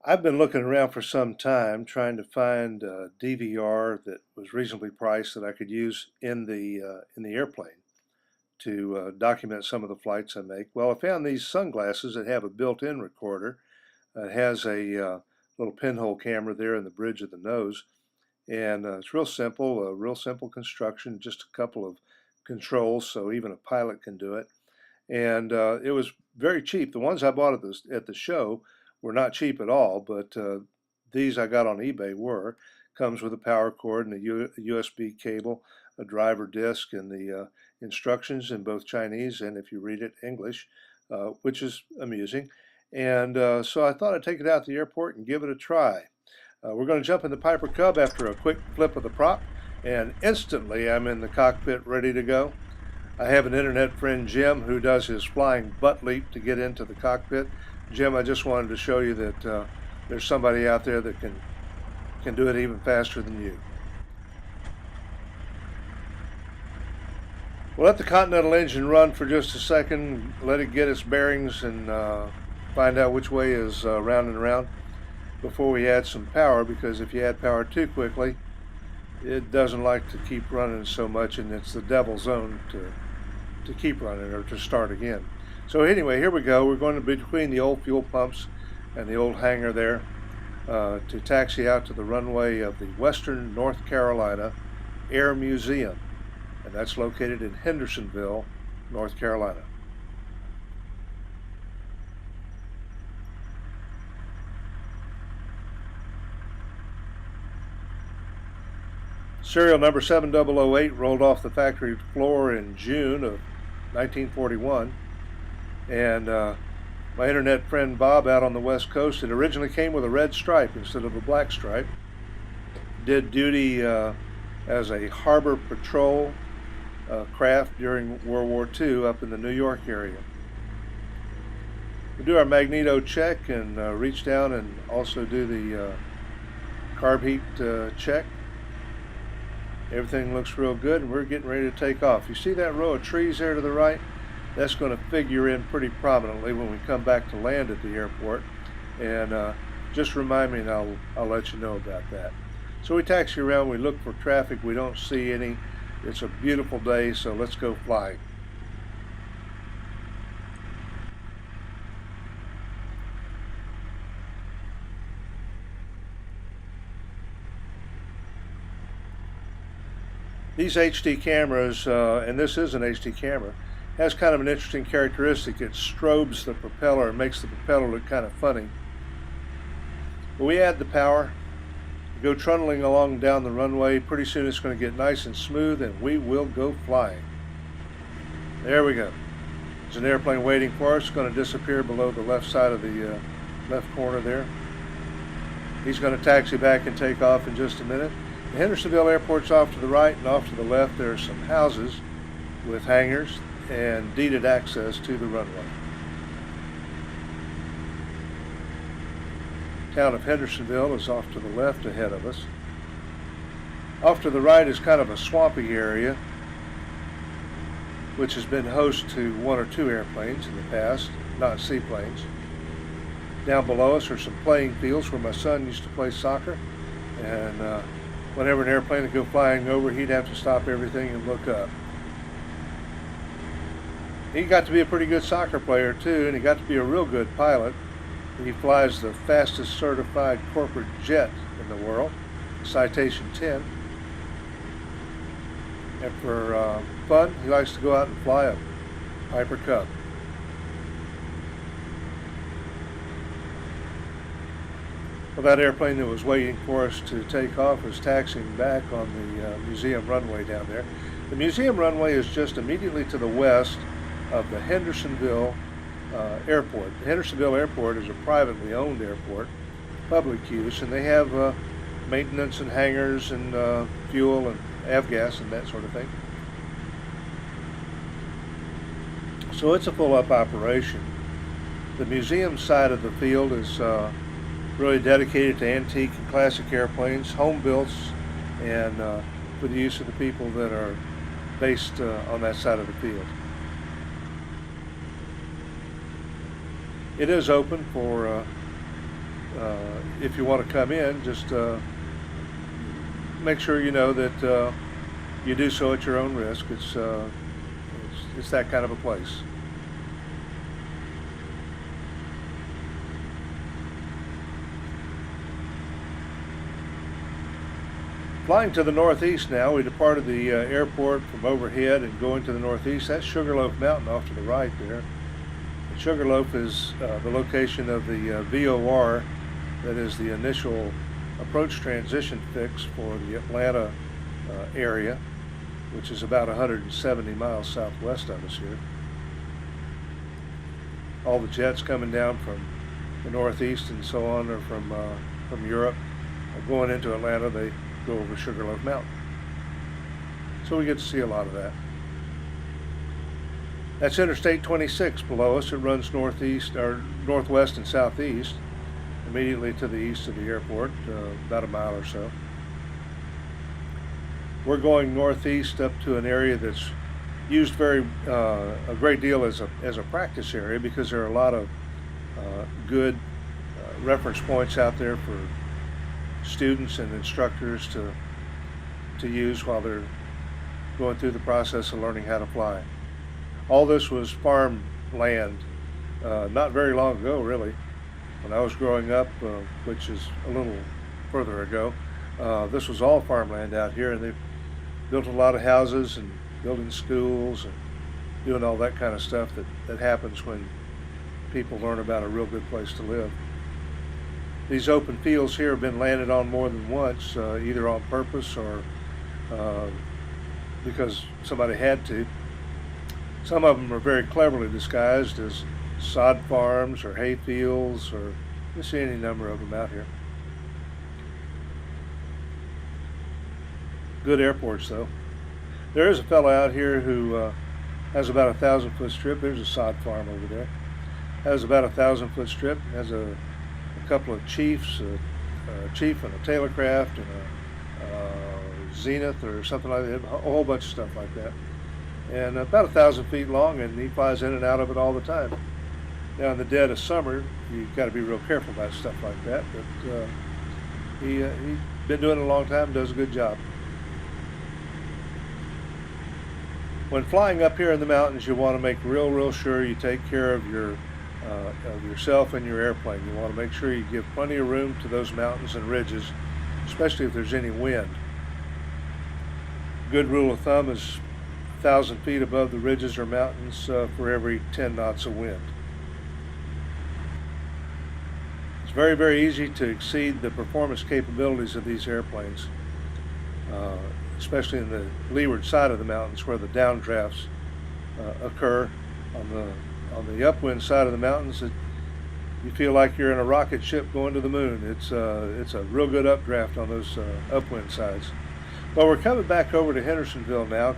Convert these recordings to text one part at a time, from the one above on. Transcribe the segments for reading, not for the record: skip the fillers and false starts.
I've been looking around for some time trying to find a DVR that was reasonably priced that I could use in the airplane to document some of the flights I make. Well, I found these sunglasses that have a built-in recorder. It has a little pinhole camera there in the bridge of the nose, and it's real simple, a real simple construction, just a couple of controls, so even a pilot can do it. And it was very cheap. The ones I bought at the show were not cheap at all, but these I got on eBay were. Comes with a power cord and a USB cable, a driver disc, and the instructions in both Chinese and, if you read it, English, which is amusing. And so I thought I'd take it out to the airport and give it a try. We're going to jump in the Piper Cub after a quick flip of the prop, and instantly I'm in the cockpit ready to go. I have an internet friend, Jim, who does his flying butt leap to get into the cockpit. Jim, I just wanted to show you that there's somebody out there that can do it even faster than you. We'll let the Continental engine run for just a second, let it get its bearings and find out which way is round and round before we add some power, because if you add power too quickly, it doesn't like to keep running so much, and it's the devil's own to keep running or to start again. So anyway, here we go. We're going to be between the old fuel pumps and the old hangar there to taxi out to the runway of the Western North Carolina Air Museum, and that's located in Hendersonville, North Carolina. Serial number 7008 rolled off the factory floor in June of 1941, and my internet friend Bob out on the West Coast, it originally came with a red stripe instead of a black stripe. Did duty as a harbor patrol craft during World War II up in the New York area. We do our magneto check and reach down and also do the carb heat check. Everything looks real good, and we're getting ready to take off. You see that row of trees there to the right? That's going to figure in pretty prominently when we come back to land at the airport. And just remind me, and I'll let you know about that. So we taxi around, we look for traffic, we don't see any. It's a beautiful day, so let's go flying. These HD cameras, and this is an HD camera, has kind of an interesting characteristic. It strobes the propeller and makes the propeller look kind of funny. But we add the power, go trundling along down the runway. Pretty soon it's going to get nice and smooth, and we will go flying. There we go. There's an airplane waiting for us. It's going to disappear below the left side of the left corner there. He's going to taxi back and take off in just a minute. The Hendersonville Airport's off to the right, and off to the left there are some houses with hangars and deeded access to the runway. Town of Hendersonville is off to the left ahead of us. Off to the right is kind of a swampy area, which has been host to one or two airplanes in the past, not seaplanes. Down below us are some playing fields where my son used to play soccer, and whenever an airplane would go flying over, he'd have to stop everything and look up. He got to be a pretty good soccer player too, and he got to be a real good pilot. He flies the fastest certified corporate jet in the world, Citation 10. And for fun, he likes to go out and fly a Piper Cub. Well, that airplane that was waiting for us to take off was taxiing back on the museum runway down there. The museum runway is just immediately to the west of the Hendersonville Airport. The Hendersonville Airport is a privately owned airport, public use, and they have maintenance and hangars and fuel and avgas and that sort of thing. So it's a full-up operation. The museum side of the field is really dedicated to antique and classic airplanes, home builds, and for the use of the people that are based on that side of the field. It is open for if you want to come in, just make sure you know that you do so at your own risk. It's that kind of a place. Flying to the northeast now, we departed the airport from overhead and going to the northeast. That's Sugarloaf Mountain off to the right there. And Sugarloaf is the location of the VOR, that is the initial approach transition fix for the Atlanta area, which is about 170 miles southwest of us here. All the jets coming down from the northeast and so on are from Europe. Going into Atlanta, they go over Sugarloaf Mountain. So we get to see a lot of that. That's Interstate 26 below us. It runs northeast or northwest and southeast, immediately to the east of the airport, about a mile or so. We're going northeast up to an area that's used a great deal as a practice area, because there are a lot of good reference points out there for students and instructors to use while they're going through the process of learning how to fly. All this was farm land not very long ago, really. When I was growing up, which is a little further ago, this was all farmland out here, and they've built a lot of houses and building schools and doing all that kind of stuff that happens when people learn about a real good place to live. These open fields here have been landed on more than once, either on purpose or because somebody had to. Some of them are very cleverly disguised as sod farms or hay fields, or you see any number of them out here. Good airports, though. There is a fellow out here who has about 1,000-foot strip. There's a sod farm over there. Has about 1,000-foot strip. Has a couple of chiefs, a chief and a tailorcraft and a zenith or something like that. A whole bunch of stuff like that. And about 1,000 feet long, and he flies in and out of it all the time. Now, in the dead of summer, you've got to be real careful about stuff like that, but he's been doing it a long time, does a good job. When flying up here in the mountains, you want to make real sure you take care of yourself and your airplane. You want to make sure you give plenty of room to those mountains and ridges, especially if there's any wind. Good rule of thumb is 1,000 feet above the ridges or mountains for every 10 knots of wind. It's very easy to exceed the performance capabilities of these airplanes, especially in the leeward side of the mountains where the downdrafts occur. On the upwind side of the mountains, you feel like you're in a rocket ship going to the moon. It's a real good updraft on those upwind sides. Well, we're coming back over to Hendersonville now.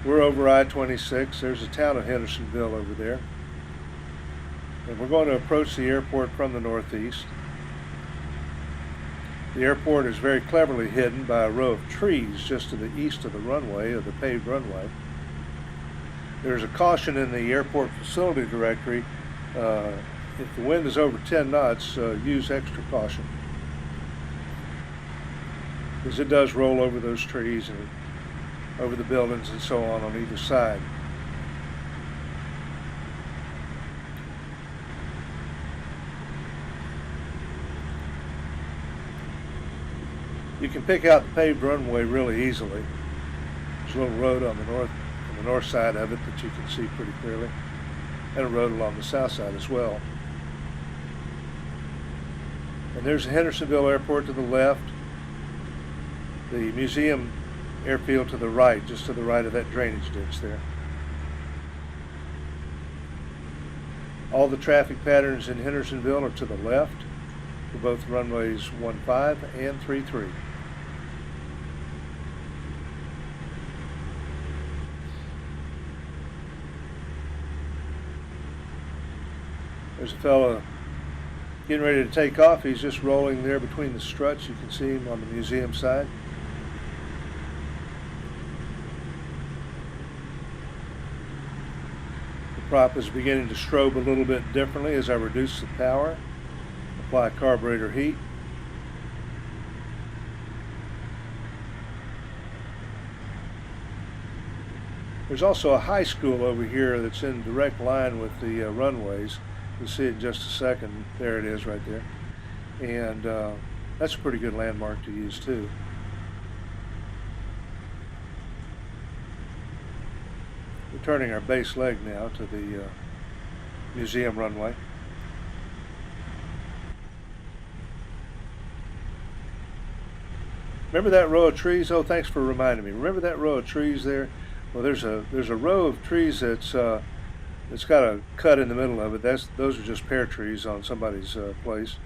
We're over I-26. There's a town of Hendersonville over there. And we're going to approach the airport from the northeast. The airport is very cleverly hidden by a row of trees just to the east of the runway, of the paved runway. There's a caution in the airport facility directory. If the wind is over 10 knots, use extra caution, because it does roll over those trees and over the buildings and so on either side. You can pick out the paved runway really easily. There's a little road on the north side of it that you can see pretty clearly, and a road along the south side as well. And there's the Hendersonville Airport to the left, the museum airfield to the right, just to the right of that drainage ditch there. All the traffic patterns in Hendersonville are to the left for both runways 15 and 33. There's a fellow getting ready to take off. He's just rolling there between the struts. You can see him on the museum side. The prop is beginning to strobe a little bit differently as I reduce the power, apply carburetor heat. There's also a high school over here that's in direct line with the runways. You'll see it in just a second. There it is right there. And that's a pretty good landmark to use too. We're turning our base leg now to the museum runway. Remember that row of trees? Oh, thanks for reminding me. Remember that row of trees there? Well, there's a row of trees that's it's got a cut in the middle of it. Those are just pear trees on somebody's place.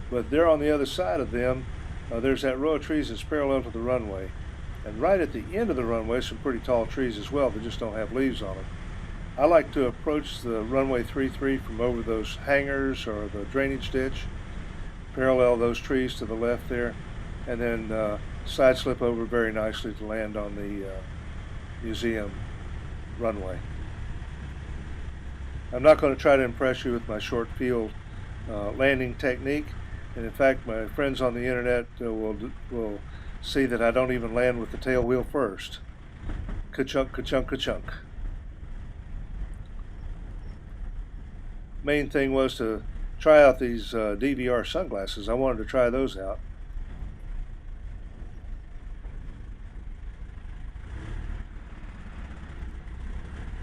But there on the other side of them, there's that row of trees that's parallel to the runway. And right at the end of the runway, some pretty tall trees as well that just don't have leaves on them. I like to approach the runway 33 from over those hangars or the drainage ditch, parallel those trees to the left there, and then side slip over very nicely to land on the museum runway. I'm not going to try to impress you with my short field landing technique, and in fact my friends on the internet will see that I don't even land with the tail wheel first. Ka-chunk, ka-chunk, ka-chunk. Main thing was to try out these DVR sunglasses. I wanted to try those out.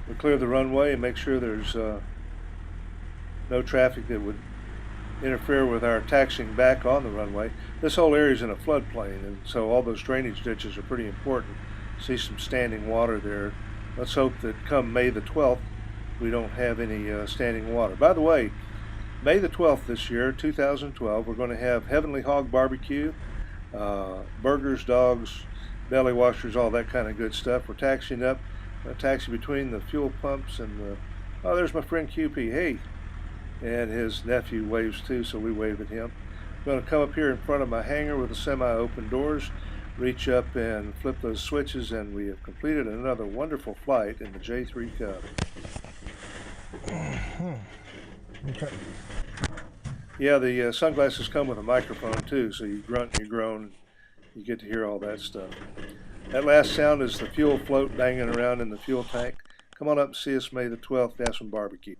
We clear the runway and make sure there's no traffic that would interfere with our taxiing back on the runway. This whole area is in a floodplain, and so all those drainage ditches are pretty important. See some standing water there. Let's hope that come May the 12th we don't have any standing water. By the way, May the 12th this year, 2012, we're going to have Heavenly Hog Barbecue, burgers, dogs, belly washers, all that kind of good stuff. We're taxiing up. I taxi between the fuel pumps and the, oh, there's my friend QP, hey, and his nephew waves too, so we wave at him. I'm going to come up here in front of my hangar with the semi-open doors, reach up and flip those switches, and we have completed another wonderful flight in the J3 Cub. Okay. Yeah, the sunglasses come with a microphone too, so you grunt and you groan, you get to hear all that stuff. That last sound is the fuel float banging around in the fuel tank. Come on up and see us May the 12th, have some barbecue.